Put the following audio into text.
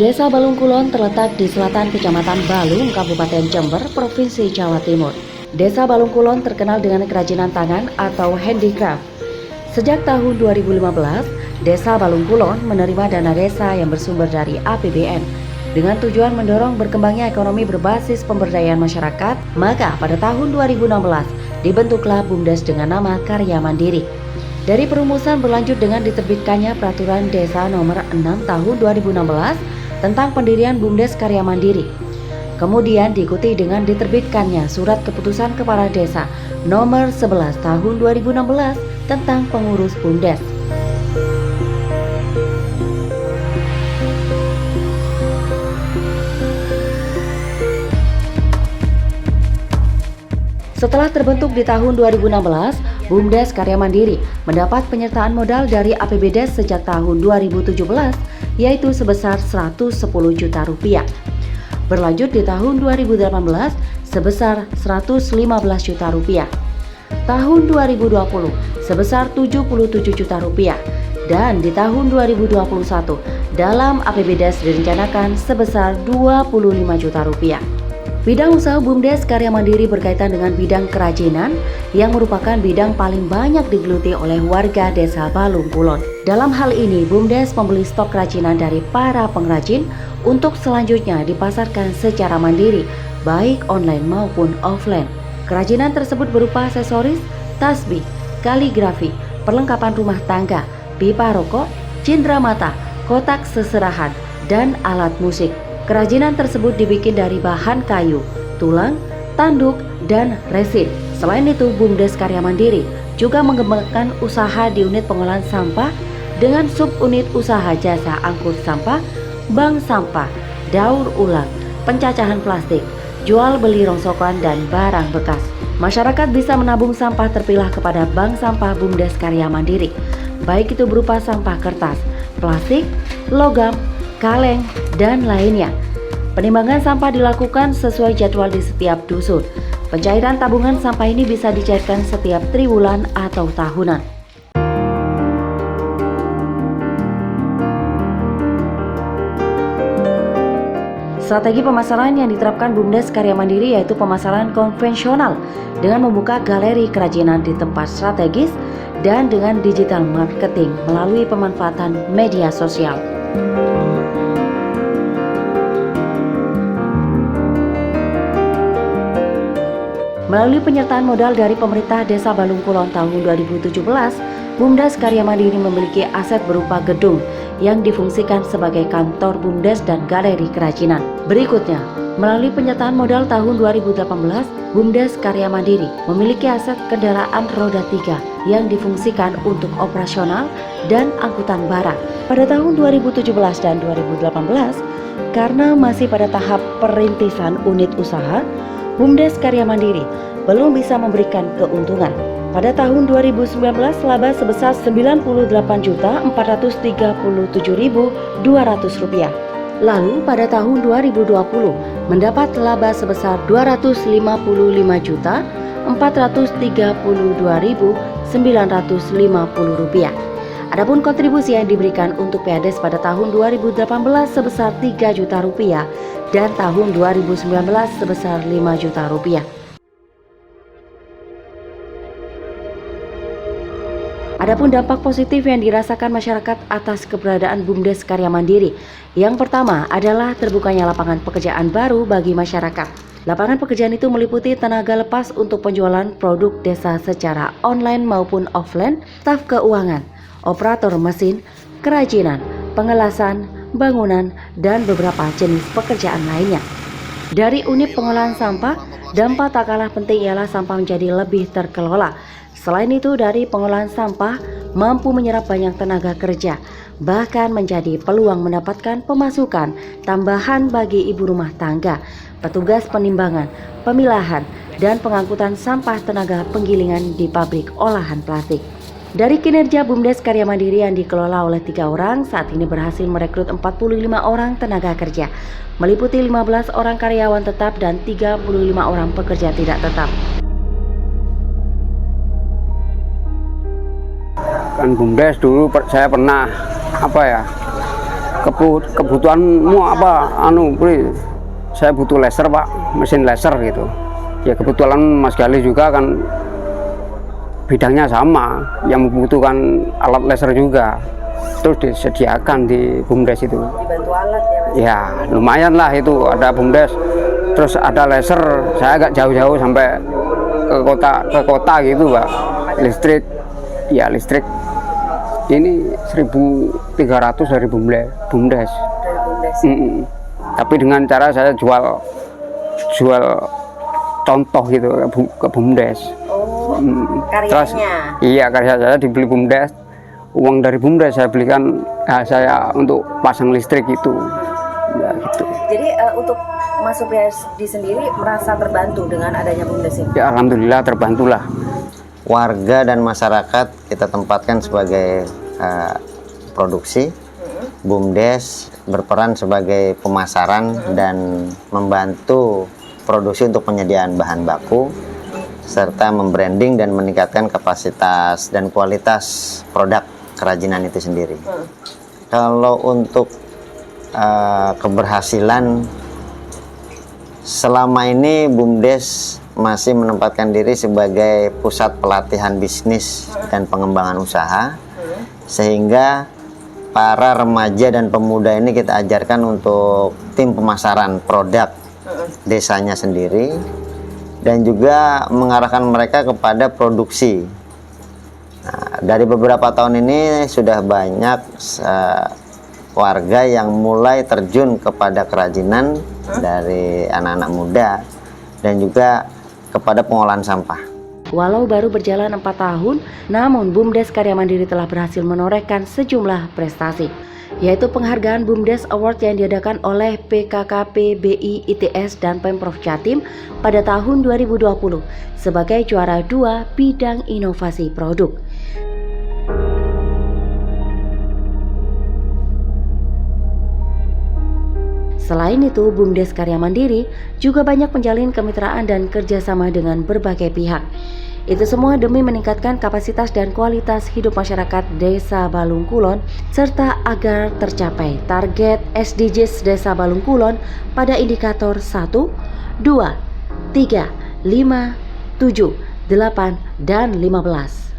Desa Balung Kulon terletak di selatan Kecamatan Balung, Kabupaten Jember, Provinsi Jawa Timur. Desa Balung Kulon terkenal dengan kerajinan tangan atau handicraft. Sejak tahun 2015, Desa Balung Kulon menerima dana desa yang bersumber dari APBN. Dengan tujuan mendorong berkembangnya ekonomi berbasis pemberdayaan masyarakat, maka pada tahun 2016 dibentuklah BUMDes dengan nama Karya Mandiri. Dari perumusan berlanjut dengan diterbitkannya Peraturan Desa Nomor 6 Tahun 2016 tentang pendirian BUMDes Karya Mandiri. Kemudian diikuti dengan diterbitkannya Surat Keputusan Kepala Desa Nomor 11 Tahun 2016 tentang pengurus BUMDes. Setelah terbentuk di tahun 2016, BUMDes Karya Mandiri mendapat penyertaan modal dari APBDes sejak tahun 2017, yaitu sebesar Rp110 juta. Berlanjut di tahun 2018 sebesar Rp115 juta. Tahun 2020 sebesar Rp77 juta. Dan di tahun 2021 dalam APBDes direncanakan sebesar Rp25 juta. Bidang usaha BUMDes Karya Mandiri berkaitan dengan bidang kerajinan yang merupakan bidang paling banyak digeluti oleh warga Desa Balung Kulon. Dalam hal ini, BUMDes membeli stok kerajinan dari para pengrajin untuk selanjutnya dipasarkan secara mandiri, baik online maupun offline. Kerajinan tersebut berupa aksesoris, tasbih, kaligrafi, perlengkapan rumah tangga, pipa rokok, cindera mata, kotak seserahan, dan alat musik. Kerajinan tersebut dibikin dari bahan kayu, tulang, tanduk, dan resin. Selain itu, BUMDes Karya Mandiri juga mengembangkan usaha di unit pengolahan sampah dengan subunit usaha jasa angkut sampah, bank sampah, daur ulang, pencacahan plastik, jual beli rongsokan, dan barang bekas. Masyarakat bisa menabung sampah terpilah kepada bank sampah BUMDes Karya Mandiri, baik itu berupa sampah kertas, plastik, logam, kaleng, dan lainnya. Penimbangan sampah dilakukan sesuai jadwal di setiap dusun. Pencairan tabungan sampah ini bisa dicairkan setiap triwulan atau tahunan. Strategi pemasaran yang diterapkan BUMDes Karya Mandiri yaitu pemasaran konvensional dengan membuka galeri kerajinan di tempat strategis dan dengan digital marketing melalui pemanfaatan media sosial. Melalui penyertaan modal dari pemerintah Desa Balung Kulon tahun 2017, BUMDes Karya Mandiri memiliki aset berupa gedung yang difungsikan sebagai kantor BUMDes dan galeri kerajinan. Berikutnya, melalui penyertaan modal tahun 2018, BUMDes Karya Mandiri memiliki aset kendaraan roda 3 yang difungsikan untuk operasional dan angkutan barang. Pada tahun 2017 dan 2018, karena masih pada tahap perintisan unit usaha, BUMDes Karya Mandiri belum bisa memberikan keuntungan. Pada tahun 2019 laba sebesar Rp97.437.200. Lalu pada tahun 2020 mendapat laba sebesar Rp255.432.950. Adapun kontribusi yang diberikan untuk PADes pada tahun 2018 sebesar Rp3 juta dan tahun 2019 sebesar Rp5 juta. Adapun dampak positif yang dirasakan masyarakat atas keberadaan BUMDes Karya Mandiri, yang pertama adalah terbukanya lapangan pekerjaan baru bagi masyarakat. Lapangan pekerjaan itu meliputi tenaga lepas untuk penjualan produk desa secara online maupun offline, staf keuangan, operator mesin, kerajinan, pengelasan, bangunan, dan beberapa jenis pekerjaan lainnya. Dari unit pengolahan sampah, dampak tak kalah penting ialah sampah menjadi lebih terkelola. Selain itu, dari pengolahan sampah mampu menyerap banyak tenaga kerja, bahkan menjadi peluang mendapatkan pemasukan tambahan bagi ibu rumah tangga, petugas penimbangan, pemilahan, dan pengangkutan sampah tenaga penggilingan di pabrik olahan plastik. Dari kinerja BUMDes Karya Mandiri yang dikelola oleh 3 orang, saat ini berhasil merekrut 45 orang tenaga kerja, meliputi 15 orang karyawan tetap dan 35 orang pekerja tidak tetap. Kan BUMDes dulu saya pernah kebutuhanmu apa? Saya butuh laser Pak, mesin laser gitu. Ya kebetulan Mas Gali juga kan bidangnya sama, yang membutuhkan alat laser juga. Terus disediakan di BUMDes itu. Dibantu alat ya Mas? Ya lumayan lah itu, ada BUMDes, terus ada laser. Saya agak jauh-jauh sampai ke kota gitu Pak. Listrik, ya listrik ini 1.300 dari BUMDes. Dari BUMDes. Tapi dengan cara saya jual contoh gitu ke BUMDes. Oh, karyanya? Terus, iya, karya saya dibeli BUMDes. Uang dari BUMDes saya belikan saya untuk pasang listrik itu. Ya gitu. Jadi untuk Mas Supriyadi sendiri merasa terbantu dengan adanya BUMDes ini? Ya alhamdulillah terbantulah. Warga dan masyarakat kita tempatkan sebagai produksi. BUMDes berperan sebagai pemasaran dan membantu produksi untuk penyediaan bahan baku serta membranding dan meningkatkan kapasitas dan kualitas produk kerajinan itu sendiri. Kalau untuk keberhasilan, selama ini BUMDes masih menempatkan diri sebagai pusat pelatihan bisnis dan pengembangan usaha, sehingga para remaja dan pemuda ini kita ajarkan untuk tim pemasaran produk desanya sendiri, dan juga mengarahkan mereka kepada produksi. Nah, dari beberapa tahun ini sudah banyak warga yang mulai terjun kepada kerajinan dari anak-anak muda dan juga kepada pengolahan sampah. Walau baru berjalan 4 tahun, namun BUMDes Karya Mandiri telah berhasil menorehkan sejumlah prestasi, yaitu penghargaan BUMDes Award yang diadakan oleh PKKP BI ITS dan Pemprov Jatim pada tahun 2020 sebagai juara 2 bidang inovasi produk. Selain itu, BUMDes Karya Mandiri juga banyak menjalin kemitraan dan kerjasama dengan berbagai pihak. Itu semua demi meningkatkan kapasitas dan kualitas hidup masyarakat Desa Balung Kulon, serta agar tercapai target SDGs Desa Balung Kulon pada indikator 1, 2, 3, 5, 7, 8, dan 15.